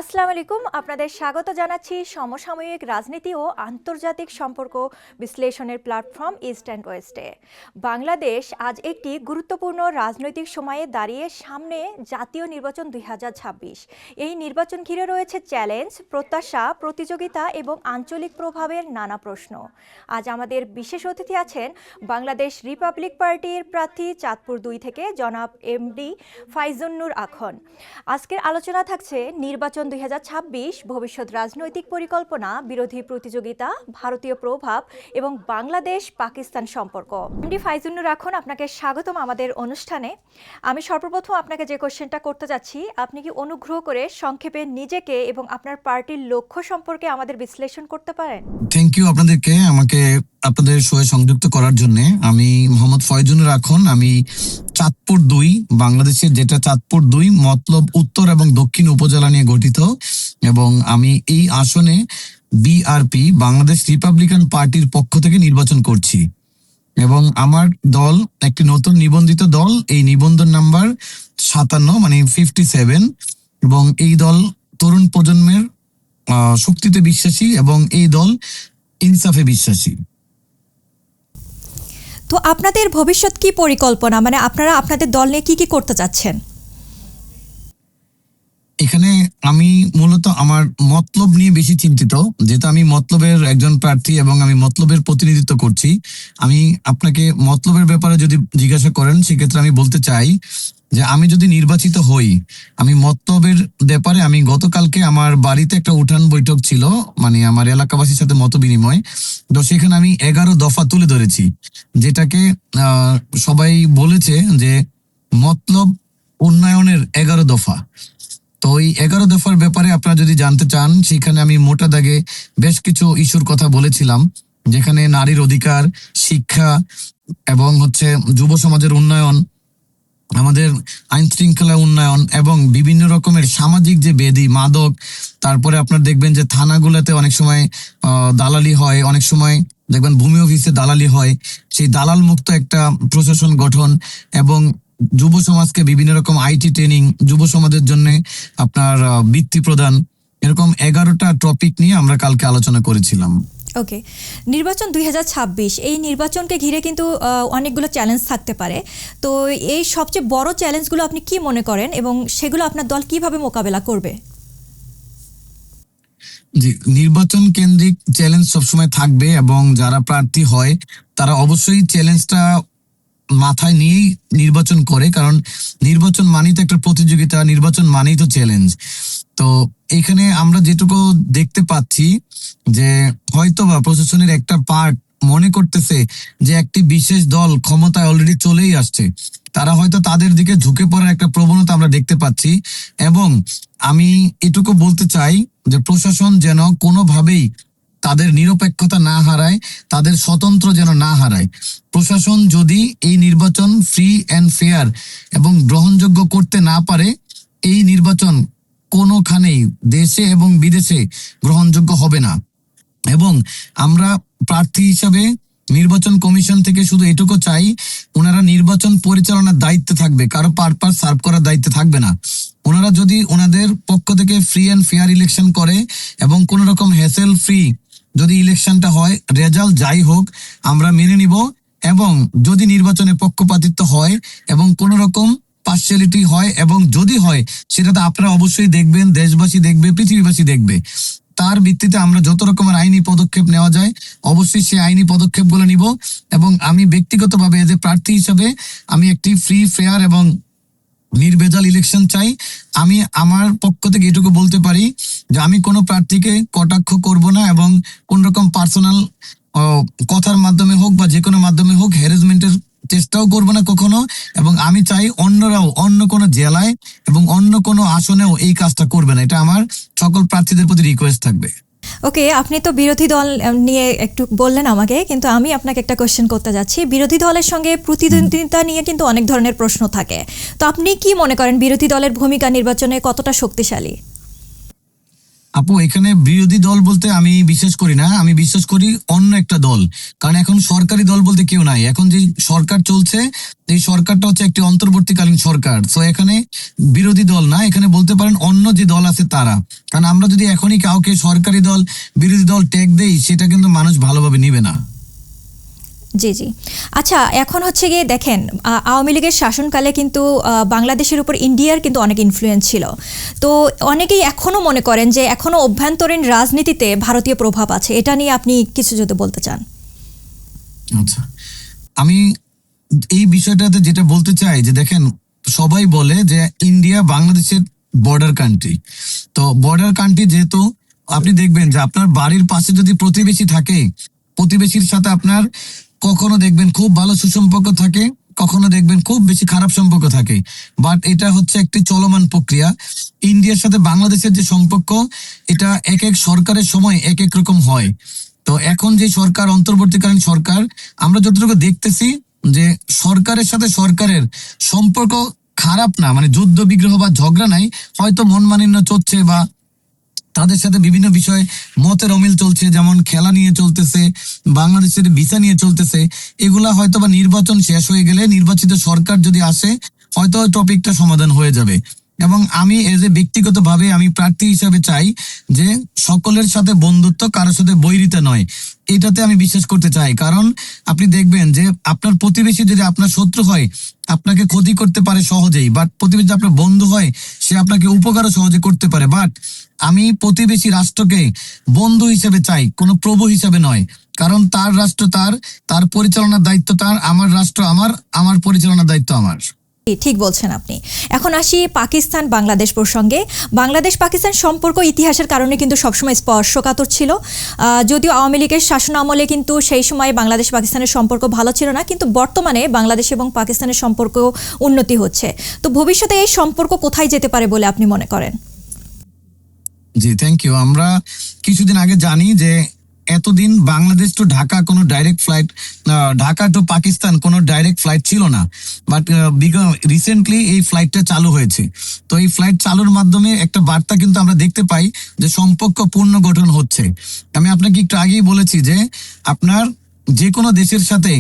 আসসালামু আলাইকুম, আপনাদের স্বাগত জানাচ্ছি সমসাময়িক রাজনীতি ও আন্তর্জাতিক সম্পর্ক বিশ্লেষণের প্ল্যাটফর্ম ইস্ট অ্যান্ড ওয়েস্টে। বাংলাদেশ আজ একটি গুরুত্বপূর্ণ রাজনৈতিক সময়ে দাঁড়িয়ে, সামনে জাতীয় নির্বাচন 2026। এই নির্বাচন ঘিরে রয়েছে চ্যালেঞ্জ, প্রত্যাশা, প্রতিযোগিতা এবং আঞ্চলিক প্রভাবের নানা প্রশ্ন। আজ আমাদের বিশেষ অতিথি আছেন বাংলাদেশ রিপাবলিক পার্টির প্রার্থী চাঁদপুর 2 থেকে জনাব এমডি ফাইজুন্নুর আখন। আজকের আলোচনা থাকছে নির্বাচন 2026, ভবিষ্যৎ রাজনৈতিক পরিকল্পনা, বিরোধী প্রতিযোগিতা, ভারতীয় প্রভাব এবং বাংলাদেশ পাকিস্তান সম্পর্ক। এমডি ফাইজুন্নুর আখন, আপনাকে স্বাগতম আমাদের অনুষ্ঠানে। আমি সর্বপ্রথম আপনাকে যে কোশ্চেনটা করতে যাচ্ছি, আপনি কি অনুগ্রহ করে সংক্ষেপে নিজেকে এবং আপনার পার্টির লক্ষ্য সম্পর্কে আমাদের বিশ্লেষণ করতে পারেন? থ্যাংক ইউ আপনাদেরকে আমাকে আপনাদের শোয়ে সংযুক্ত করার জন্য। আমি মোহাম্মদ ফয়জুন্নুর আখন, আমি চাঁদপুর 2, বাংলাদেশের যেটা চাঁদপুর 2 মতলব উত্তর এবং দক্ষিণ উপজেলা নিয়ে গঠিত, এবং আমি এই আসনে বিআরপি বাংলাদেশ রিপাবলিকান পার্টির পক্ষ থেকে নির্বাচন করছি। এবং আমার দল একটি নতুন নিবন্ধিত দল, এই নিবন্ধন নাম্বার 57 মানে 57, এবং এই দল তরুণ প্রজন্মের শক্তিতে বিশ্বাসী এবং এই দল ইনসাফে বিশ্বাসী। তো আপনাদের ভবিষ্যৎ কি পরিকল্পনা, মানে আপনারা আপনাদের দল নিয়ে কি কি করতে চাচ্ছেন? এখানে আমি মূলত আমার মতলব নিয়ে বেশি চিন্তিত, যেহেতু আমি মতলবের একজন প্রার্থী এবং আমি মতলবের প্রতিনিধিত্ব করছি। আমি আপনাকে মতলবের ব্যাপারে যদি জিজ্ঞাসা করেন, সেক্ষেত্রে আমি বলতে চাই যে আমি যদি নির্বাচিত হই, আমি মতলবের ব্যাপারে, আমি গতকালকে আমার বাড়িতে একটা উঠান বৈঠক ছিল, মানে আমার এলাকাবাসীর সাথে মত বিনিময়, তো সেখানে আমি 11 দফা তুলে ধরেছি, যেটাকে সবাই বলেছে যে মতলব উন্নয়নের 11 দফা। তো এই 11 দফার ব্যাপারে আপনারা যদি জানতে চান, সেখানে আমি মোটা দাগে বেশ কিছু ইস্যুর কথা বলেছিলাম, যেখানে নারীর অধিকার, শিক্ষা এবং যুব সমাজের উন্নয়ন, আমাদের আইন শৃঙ্খলা উন্নয়ন এবং বিভিন্ন রকমের সামাজিক যে ব্যাধি, মাদক, তারপরে আপনার দেখবেন যে থানাগুলোতে অনেক সময় দালালি হয়, অনেক সময় দেখবেন ভূমি অফিসে দালালি হয়, সেই দালাল মুক্ত একটা প্রশাসন গঠন, এবং যুব সমাজকে বিভিন্ন রকম আইটি ট্রেনিং, যুব সমাজের জন্য আপনার বৃত্তি প্রদান, এরকম 11টা টপিক নিয়ে আমরা কালকে আলোচনা করেছিলাম। ওকে, নির্বাচন 2026, এই নির্বাচনকে ঘিরে কিন্তু অনেকগুলো চ্যালেঞ্জ থাকতে পারে। তো এই সবচেয়ে বড় চ্যালেঞ্জগুলো আপনি কি মনে করেন এবং সেগুলো আপনার দল কিভাবে মোকাবেলা করবে? জি, নির্বাচন কেন্দ্রিক চ্যালেঞ্জ সবসময় থাকবে, এবং যারা প্রার্থী হয় তারা অবশ্যই চ্যালেঞ্জটা মাথায় নিয়েই নির্বাচন করে, কারণ নির্বাচন মানেই তো একটা প্রতিযোগিতা, নির্বাচন মানেই তো চ্যালেঞ্জ। তো এখানে আমরা যেটুকু দেখতে পাচ্ছি যে হয়তোবা প্রশাসনের একটা পার্ট মনে করতেছে যে একটি বিশেষ দল ক্ষমতায় অলরেডি চলেই আসছে, তারা হয়তো তাদের দিকে ঝুঁকে পড়ার একটা প্রবণতা আমরা দেখতে পাচ্ছি। এবং আমি এটুকু বলতে চাই যে প্রশাসন যেন কোনোভাবেই তাদের নিরপেক্ষতা না হারায়, তাদের স্বতন্ত্র যেন না হারায়। প্রশাসন যদি এই নির্বাচন ফ্রি অ্যান্ড ফেয়ার এবং গ্রহণযোগ্য করতে না পারে, এই নির্বাচন কোনোখানেই দেশে এবং বিদেশে গ্রহণযোগ্য হবে না। এবং আমরা প্রার্থী হিসাবে নির্বাচন কমিশন থেকে শুধু এটুকু চাই, ওনারা নির্বাচন পরিচালনার দায়িত্বে থাকবে, কারো পারপাস সার্ভ করার দায়িত্বে থাকবে না। ওনারা যদি ওনাদের পক্ষ থেকে ফ্রি অ্যান্ড ফেয়ার ইলেকশন করে এবং কোন রকম হ্যাসেল ফ্রি যদি ইলেকশনটা হয়, রেজাল্ট যাই হোক আমরা মেনে নিব। এবং যদি নির্বাচনে পক্ষপাতিত্ব হয় এবং কোন রকম পার্সিয়ালিটি হয়, এবং যদি হয় সেটা তো আপনারা অবশ্যই দেখবেন, দেশবাসী দেখবে, পৃথিবীবাসী দেখবে, তার ভিত্তিতে আমরা যত রকমের আইনি পদক্ষেপ নেওয়া যায় অবশ্যই সেই আইনি পদক্ষেপগুলো নিব। এবং আমি ব্যক্তিগতভাবে এজ এ প্রার্থী হিসাবে আমি একটি ফ্রি ফেয়ার এবং নির্ভেজাল ইলেকশন চাই। আমি আমার পক্ষ থেকে এটুকু বলতে পারি যে আমি কোনো প্রার্থীকে কটাক্ষ করব না, এবং কোন রকম পার্সোনাল কথার মাধ্যমে হোক বা যে কোনো মাধ্যমে হোক হ্যারাসমেন্টের চেষ্টাও করবো না কখনো। এবং আমি চাই অন্যরাও অন্য কোনো জেলায় এবং অন্য কোনো আসনেও এই কাজটা করবে না, এটা আমার সকল প্রার্থীদের প্রতি রিকোয়েস্ট থাকবে। ওকে, আপনি তো বিরোধী দল নিয়ে একটু বললেন আমাকে, কিন্তু আমি আপনাকে একটা কোশ্চেন করতে যাচ্ছি। বিরোধী দলের সঙ্গে প্রতিদ্বন্দ্বিতা নিয়ে কিন্তু অনেক ধরনের প্রশ্ন থাকে, তো আপনি কি মনে করেন বিরোধী দলের ভূমিকা নির্বাচনে কতটা শক্তিশালী? আপু, এখানে বিরোধী দল বলতে আমি বিশ্বাস করি না, আমি বিশ্বাস করি অন্য একটা দল। কারণ এখন সরকারি দল বলতে কেউ নাই। এখন যে সরকার চলছে, এই সরকারটা হচ্ছে একটি অন্তর্বর্তীকালীন সরকার। তো এখানে বিরোধী দল না, এখানে বলতে পারেন অন্য যে দল আছে তারা। কারণ আমরা যদি এখনই কাউকে সরকারি দল বিরোধী দল ট্যাগ দেই, সেটা কিন্তু মানুষ ভালোভাবে নিবে না। জি জি। আচ্ছা, এখন হচ্ছে গিয়ে দেখেন, আওয়ামী লীগের শাসনকালে কিন্তু বাংলাদেশের উপর ইন্ডিয়ার কিন্তু অনেক ইনফ্লুয়েন্স ছিল। তো অনেকেই এখনও মনে করেন যে এখনও অভ্যন্তরীণ রাজনীতিতে ভারতীয় প্রভাব আছে। এটা নিয়ে আপনি কিছু যদি বলতে চান। আচ্ছা, আমি এই বিষয়টাতে যেটা বলতে চাই যে দেখেন, সবাই বলে যে ইন্ডিয়া বাংলাদেশের বর্ডার কান্ট্রি। তো বর্ডার কান্ট্রি যেহেতু, আপনি দেখবেন যে আপনার বাড়ির পাশে যদি প্রতিবেশী থাকে, প্রতিবেশীর সাথে আপনার কখনো দেখবেন খুব ভালো সুসম্পর্ক থাকে, কখনো দেখবেন খুব বেশি খারাপ সম্পর্ক থাকে। বাট এটা হচ্ছে একটি চলমান প্রক্রিয়া। ইন্ডিয়ার সাথে বাংলাদেশের যে সম্পর্ক, এটা এক এক সরকারের সময় এক এক রকম হয়। তো এখন যে সরকার, অন্তর্বর্তীকালীন সরকার, আমরা যতটুকু দেখতেছি যে সরকারের সাথে সরকারের সম্পর্ক খারাপ না, মানে যুদ্ধ বিগ্রহ বা ঝগড়া নাই, হয়তো মন মালিন্য চলছে বা তাদের সাথে বিভিন্ন বিষয়ে মতের অমিল চলছে, যেমন খেলা নিয়ে চলতেছে, বাংলাদেশের ভিসা নিয়ে চলতেছে। এগুলা হয়তো বা নির্বাচন শেষ হয়ে গেলে, নির্বাচিত সরকার যদি আসে, হয়তো টপিকটা সমাধান হয়ে যাবে। এবং আমি এজ এ ব্যক্তিগতভাবে আমি প্রার্থী হিসাবে চাই যে সকলের সাথে বন্ধুত্ব, কারোর সাথে বৈরিতা নয়। এটাতে আমি বিশ্বাস করতে চাই। কারণ আপনি দেখবেন যে আপনার প্রতিবেশী যদি আপনার শত্রু হয়, আপনাকে ক্ষতি করতে পারে সহজেই। বাট প্রতিবেশী আপনার বন্ধু হয়, সে আপনাকে উপকারও সহজে করতে পারে। বাট আমি প্রতিবেশী রাষ্ট্রকে বন্ধু হিসেবে চাই, কোনো প্রভু হিসেবে নয়। কারণ তার রাষ্ট্র তার, তার পরিচালনার দায়িত্ব তার, আমার রাষ্ট্র আমার, আমার পরিচালনার দায়িত্ব আমার। ঠিক বলছেন আপনি। এখন আসি পাকিস্তান বাংলাদেশ প্রসঙ্গে। বাংলাদেশ পাকিস্তান সম্পর্ক ইতিহাসের কারণে কিন্তু সবসময় স্পর্শকাতর ছিল। যদিও আওয়ামী লীগের শাসন আমলে কিন্তু সেই সময় বাংলাদেশ পাকিস্তানের সম্পর্ক ভালো ছিল না, কিন্তু বর্তমানে বাংলাদেশ এবং পাকিস্তানের সম্পর্ক উন্নতি হচ্ছে। তো ভবিষ্যতে এই সম্পর্ক কোথায় যেতে পারে বলে আপনি মনে করেন? জি, থ্যাংক ইউ। আমরা কিছুদিন আগে জানি যে এতদিন বাংলাদেশ টু ঢাকা কোনো direct flight, Dhaka to Pakistan কোনো ডাইরেক্ট ফ্লাইট ছিল না। বাট রিসেন্টলি এই ফ্লাইটটা চালু হয়েছে। তো এই ফ্লাইট চালুর মাধ্যমে একটা বার্তা কিন্তু আমরা দেখতে পাই যে সম্পর্ক পুনর্গঠন হচ্ছে। আমি আপনাকে একটু আগেই বলেছি যে আপনার যে কোনো দেশের সাথে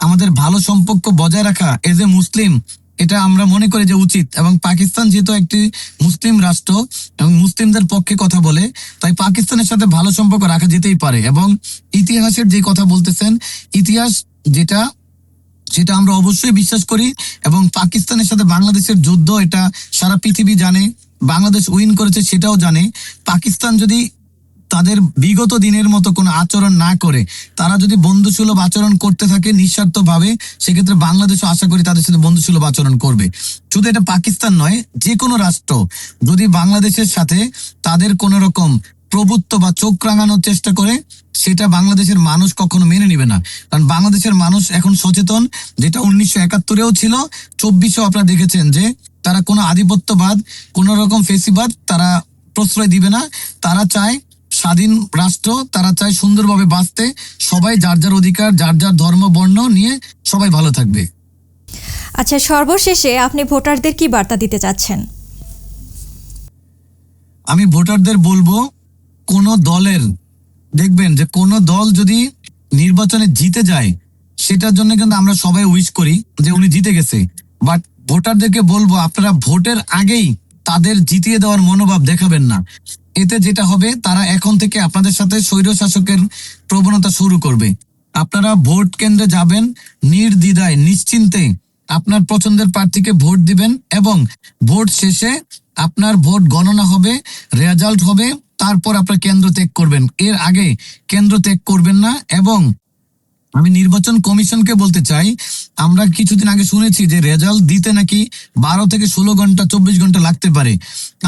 আমাদের ভালো সম্পর্ক বজায় রাখা এজ এ মুসলিম, এটা আমরা মনে করি যে উচিত। এবং পাকিস্তান যেহেতু একটি মুসলিম রাষ্ট্র এবং মুসলিমদের পক্ষে কথা বলে, তাই পাকিস্তানের সাথে ভালো সম্পর্ক রাখা যেতেই পারে। এবং ইতিহাসের যে কথা বলতেছেন, ইতিহাস যেটা, সেটা আমরা অবশ্যই বিশ্বাস করি। এবং পাকিস্তানের সাথে বাংলাদেশের যুদ্ধ, এটা সারা পৃথিবী জানে, বাংলাদেশ উইন করেছে সেটাও জানে। পাকিস্তান যদি তাদের বিগত দিনের মতো কোনো আচরণ না করে, তারা যদি বন্ধুসুলভ আচরণ করতে থাকে নিঃস্বার্থভাবে, সেক্ষেত্রে বাংলাদেশও আশা করি তাদের সাথে বন্ধুসুলভ আচরণ করবে। শুধু এটা পাকিস্তান নয়, যে কোনো রাষ্ট্র যদি বাংলাদেশের সাথে তাদের কোনো রকম প্রভুত্ব বা চোখ রাঙানোর চেষ্টা করে, সেটা বাংলাদেশের মানুষ কখনো মেনে নিবে না। কারণ বাংলাদেশের মানুষ এখন সচেতন, যেটা 1971-এও ছিল, 24-এও আপনারা দেখেছেন যে তারা কোনো আধিপত্যবাদ, কোন রকম ফেসিবাদ তারা প্রশ্রয় দিবে না। তারা চায় স্বাধীন রাষ্ট্র, তারা চায় সুন্দরভাবে বাঁচতে, সবাই যার যার অধিকার, যার যার ধর্ম বর্ণ নিয়ে সবাই ভালো থাকবে। আচ্ছা, সর্বশেষে আপনি ভোটারদের কি বার্তা দিতে চাচ্ছেন? আমি ভোটারদের বলবো, কোন দলের, দেখবেন যে কোন দল যদি নির্বাচনে জিতে যায়, সেটার জন্য কিন্তু আমরা সবাই উইশ করি যে উনি জিতে গেছে। বাট ভোটারদেরকে বলবো, আপনারা ভোটের আগেই তাদের জিতিয়ে দেওয়ার মনোভাব দেখাবেন না। এতে যেটা হবে, তারা এখন থেকে আপনাদের সাথে স্বৈর শাসকের প্রবণতা শুরু করবে। আপনারা ভোট কেন্দ্রে যাবেন, নির্দ্বিধায় নিশ্চিন্তে আপনার পছন্দের প্রার্থীকে ভোট দিবেন। এবং ভোট শেষে আপনার ভোট গণনা হবে, রেজাল্ট হবে, তারপর আপনার কেন্দ্র ত্যাগ করবেন। এর আগে কেন্দ্র ত্যাগ করবেন না। এবং আমি নির্বাচন কমিশনকে বলতে চাই, আমরা কিছুদিন আগে শুনেছি যে রেজাল্ট দিতে নাকি 12 থেকে 16 ঘন্টা, 24 ঘন্টা লাগতে পারে।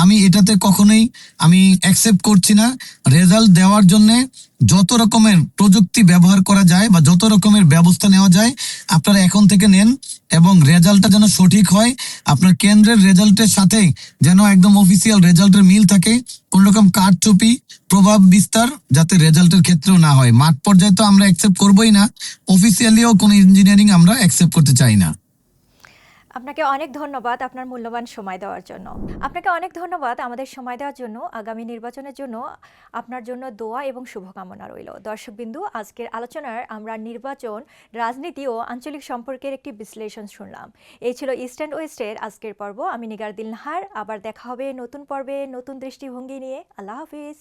আমি এটাতে কখনোই আমি অ্যাকসেপ্ট করছি না। রেজাল্ট দেওয়ার জন্য যত রকমের প্রযুক্তি ব্যবহার করা যায় বা যত রকমের ব্যবস্থা নেওয়া যায়, আপনারা এখন থেকে নেন। এবং রেজাল্টটা যেন সঠিক হয়, আপনার কেন্দ্রের রেজাল্টের সাথে যেন একদম অফিসিয়াল রেজাল্টের মিল থাকে। কোন রকম কারচুপি, প্রভাব বিস্তার যাতে রেজাল্টের ক্ষেত্রেও না হয়। মাঠ পর্যায়ে তো আমরা অ্যাকসেপ্ট করবোই না, অফিসিয়ালিও কোনো ইঞ্জিনিয়ারিং আমরা অ্যাকসেপ্ট করতে চাই না। আপনাকে অনেক ধন্যবাদ আপনার মূল্যবান সময় দেওয়ার জন্য। আপনাকে অনেক ধন্যবাদ আমাদের সময় দেওয়ার জন্য। আগামী নির্বাচনের জন্য আপনার জন্য দোয়া এবং শুভকামনা রইল। দর্শকবিন্দু, আজকের আলোচনার আমরা নির্বাচন, রাজনীতি ও আঞ্চলিক সম্পর্কের একটি বিশ্লেষণ শুনলাম। এই ছিল ইস্ট অ্যান্ড ওয়েস্টের আজকের পর্ব। আমি নিগার দিলনাহার। আবার দেখা হবে নতুন পর্বে নতুন দৃষ্টিভঙ্গি নিয়ে। আল্লাহ হাফিজ।